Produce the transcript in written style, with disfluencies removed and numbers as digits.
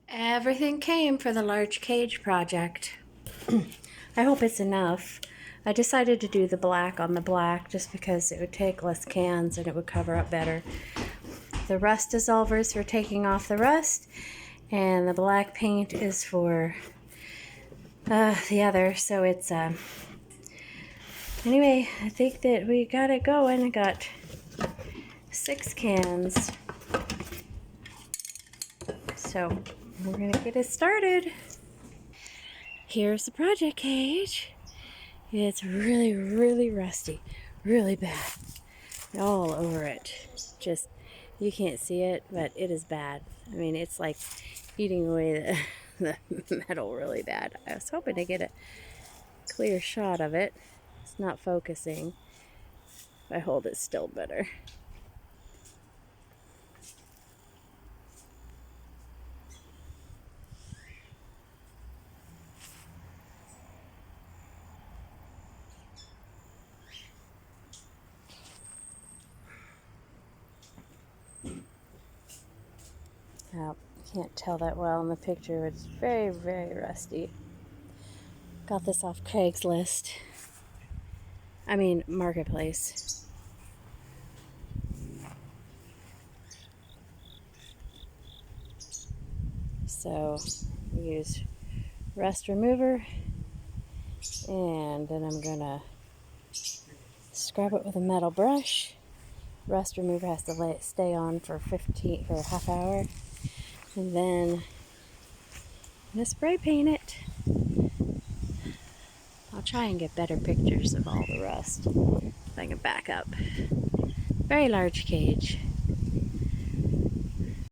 Everything came for the large cage project. I hope it's enough. I decided to do the black on the black just because it would take less cans and it would cover up better. The rust dissolvers for taking off the rust, and the black paint is for the other. So it's anyway, I think that we got it going. I got 6 cans. So we're gonna get it started. Here's the project cage. It's really, really rusty, really bad, all over it. Just, you can't see it, but it is bad. I mean, it's like eating away the metal really bad. I was hoping to get a clear shot of it. It's not focusing. If I hold it still better. Oh, can't tell that well in the picture. It's very, very rusty. Got this off Craigslist. I mean, Marketplace. So, use rust remover, and then I'm gonna scrub it with a metal brush. Rust remover has to stay on for a half hour, and then I'm gonna spray paint it. I'll try and get better pictures of all the rust if I can back up. Very large cage.